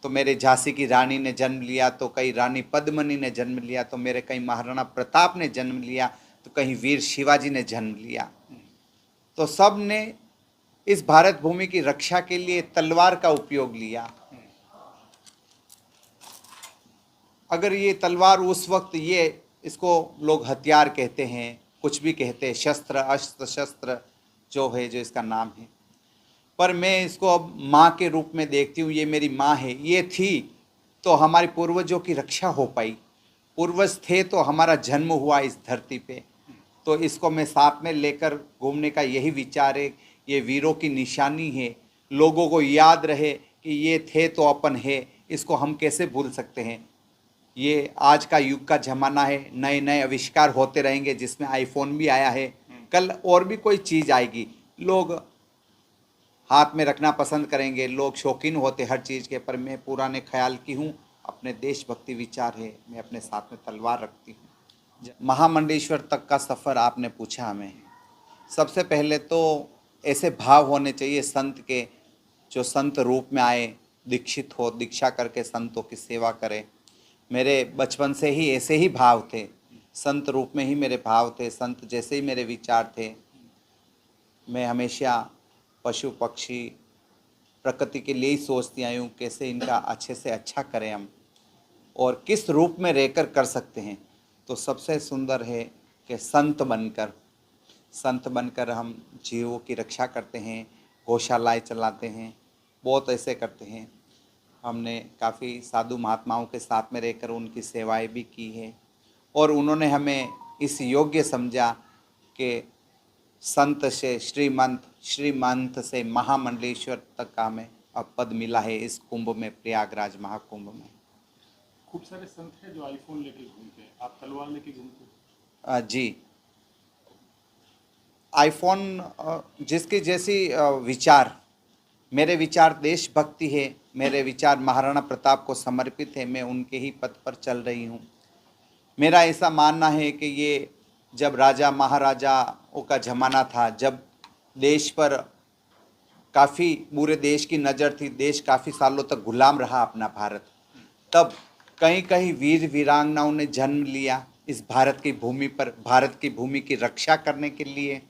तो मेरे झांसी की रानी ने जन्म लिया, तो कहीं रानी पद्मिनी ने जन्म लिया, तो मेरे कहीं महाराणा प्रताप ने जन्म लिया, तो कहीं वीर शिवाजी ने जन्म लिया। तो सब ने इस भारत भूमि की रक्षा के लिए तलवार का उपयोग लिया। अगर ये तलवार उस वक्त, ये इसको लोग हथियार कहते हैं, कुछ भी कहते हैं, शस्त्र, अस्त्र शस्त्र जो है, जो इसका नाम है, पर मैं इसको अब माँ के रूप में देखती हूँ। ये मेरी माँ है। ये थी तो हमारे पूर्वजों की रक्षा हो पाई। पूर्वज थे तो हमारा जन्म हुआ इस धरती पे। तो इसको मैं साथ में लेकर घूमने का यही विचार है। ये वीरों की निशानी है, लोगों को याद रहे कि ये थे तो अपन है। इसको हम कैसे भूल सकते हैं। ये आज का युग का ज़माना है, नए नए आविष्कार होते रहेंगे, जिसमें आईफोन भी आया है, कल और भी कोई चीज़ आएगी। लोग हाथ में रखना पसंद करेंगे, लोग शौकीन होते हर चीज़ के, पर मैं पुराने ख्याल की हूँ। अपने देशभक्ति विचार है, मैं अपने साथ में तलवार रखती हूँ। महामंडलेश्वर तक का सफ़र आपने पूछा हमें। सबसे पहले तो ऐसे भाव होने चाहिए संत के, जो संत रूप में आए, दीक्षित हो, दीक्षा करके संतों की सेवा करें। मेरे बचपन से ही ऐसे ही भाव थे, संत रूप में ही मेरे भाव थे, संत जैसे ही मेरे विचार थे। मैं हमेशा पशु पक्षी प्रकृति के लिए ही सोचती आई हूँ, कैसे इनका अच्छे से अच्छा करें हम, और किस रूप में रहकर कर सकते हैं। तो सबसे सुंदर है कि संत बनकर हम जीवों की रक्षा करते हैं, गौशालाएँ चलाते हैं, बहुत ऐसे करते हैं। हमने काफ़ी साधु महात्माओं के साथ में रहकर उनकी सेवाएं भी की है, और उन्होंने हमें इस योग्य समझा कि संत से श्रीमंत, श्रीमंत से महामंडलेश्वर तक का हमें अब पद मिला है इस कुंभ में, प्रयागराज महाकुंभ में। खूब सारे संत हैं जो आईफोन लेके घूमते हैं, आप तलवार लेके घूमते हैं। जी, आईफोन जिसकी जैसी विचार, मेरे विचार देशभक्ति है, मेरे विचार महाराणा प्रताप को समर्पित है। मैं उनके ही पथ पर चल रही हूँ। मेरा ऐसा मानना है कि ये जब राजा महाराजाओं का ज़माना था, जब देश पर काफ़ी पूरे देश की नज़र थी, देश काफ़ी सालों तक गुलाम रहा अपना भारत, तब कहीं कहीं वीर वीरांगनाओं ने जन्म लिया इस भारत की भूमि पर, भारत की भूमि की रक्षा करने के लिए।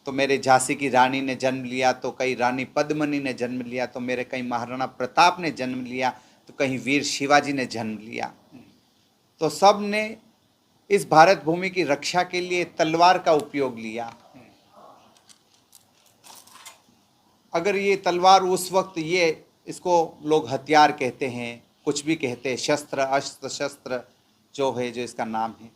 तो मेरे झांसी की रानी ने जन्म लिया, तो कहीं रानी पद्मिनी ने जन्म लिया, तो मेरे कहीं महाराणा प्रताप ने जन्म लिया, तो कहीं वीर शिवाजी ने जन्म लिया। तो सब ने इस भारत भूमि की रक्षा के लिए तलवार का उपयोग लिया। अगर ये तलवार उस वक्त, ये इसको लोग हथियार कहते हैं, कुछ भी कहते हैं, शस्त्र, अस्त्र शस्त्र जो है, जो इसका नाम है,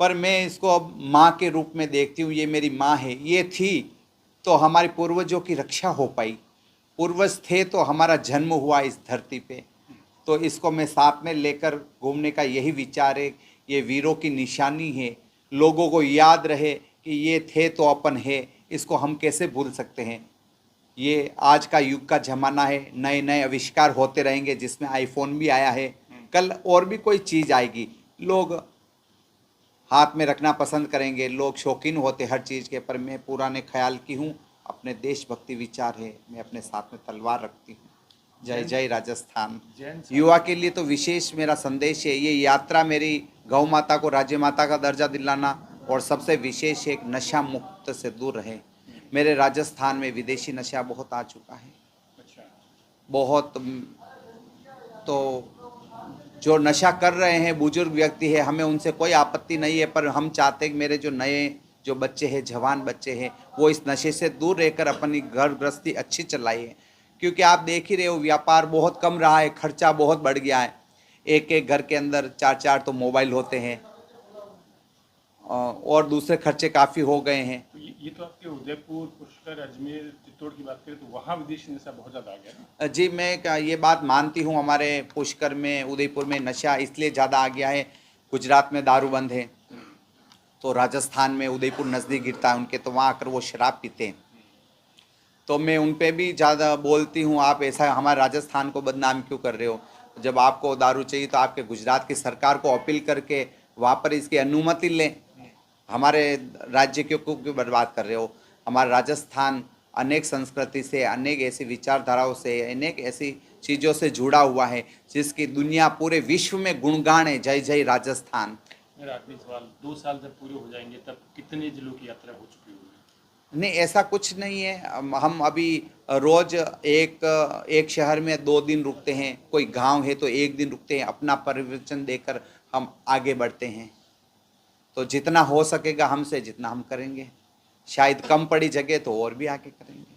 पर मैं इसको अब माँ के रूप में देखती हूँ। ये मेरी माँ है। ये थी तो हमारे पूर्वजों की रक्षा हो पाई। पूर्वज थे तो हमारा जन्म हुआ इस धरती पे। तो इसको मैं साथ में लेकर घूमने का यही विचार है। ये वीरों की निशानी है, लोगों को याद रहे कि ये थे तो अपन है। इसको हम कैसे भूल सकते हैं। ये आज का युग का ज़माना है, नए नए आविष्कार होते रहेंगे, जिसमें आईफोन भी आया है, कल और भी कोई चीज़ आएगी। लोग हाथ में रखना पसंद करेंगे, लोग शौकीन होते हर चीज़ के, पर मैं पुराने ख्याल की हूँ। अपने देशभक्ति विचार है, मैं अपने साथ में तलवार रखती हूँ। जय जय राजस्थान। युवा के लिए तो विशेष मेरा संदेश है, ये यात्रा मेरी गौ माता को राज्य माता का दर्जा दिलाना, और सबसे विशेष एक नशा मुक्त से दूर रहे। मेरे राजस्थान में विदेशी नशा बहुत आ चुका है, बहुत। तो जो नशा कर रहे हैं बुजुर्ग व्यक्ति है, हमें उनसे कोई आपत्ति नहीं है, पर हम चाहते हैं कि मेरे जो नए जो बच्चे हैं, जवान बच्चे हैं, वो इस नशे से दूर रहकर अपनी घर गृहस्थी अच्छी चलाइए। क्योंकि आप देख ही रहे हो, व्यापार बहुत कम रहा है, खर्चा बहुत बढ़ गया है। एक एक घर के अंदर चार चार तो मोबाइल होते हैं, और दूसरे खर्चे काफ़ी हो गए हैं। तो ये तो आपके उदयपुर, पुष्कर, अजमेर, चित्तौड़ की बात करें तो वहाँ विदेशी नशा बहुत ज़्यादा आ गया ना। जी, मैं ये बात मानती हूँ। हमारे पुष्कर में, उदयपुर में नशा इसलिए ज़्यादा आ गया है, गुजरात में दारू बंद है, तो राजस्थान में उदयपुर नज़दीक गिरता है उनके, तो वहाँ आकर वो शराब पीते हैं। तो मैं उन पे भी ज़्यादा बोलती हूँ, आप ऐसा हमारे राजस्थान को बदनाम क्यों कर रहे हो। जब आपको दारू चाहिए तो आपके गुजरात की सरकार को अपील करके वहाँ पर इसकी अनुमति लें। हमारे राज्य क्यों बर्बाद कर रहे हो। हमारा राजस्थान अनेक संस्कृति से, अनेक ऐसी विचारधाराओं से, अनेक ऐसी चीज़ों से जुड़ा हुआ है, जिसकी दुनिया पूरे विश्व में गुणगान है, जय जय राजस्थान। मेरा आखिरी सवाल, 2 साल जब पूरे हो जाएंगे तब कितने जिलों की यात्रा हो चुकी होगी? नहीं, ऐसा कुछ नहीं है। हम अभी रोज एक शहर में 2 दिन रुकते हैं, कोई गांव है तो 1 दिन रुकते हैं, अपना प्रवचन देकर हम आगे बढ़ते हैं। तो जितना हो सकेगा हमसे, जितना हम करेंगे, शायद कम पड़ी जगह तो और भी आगे करेंगे।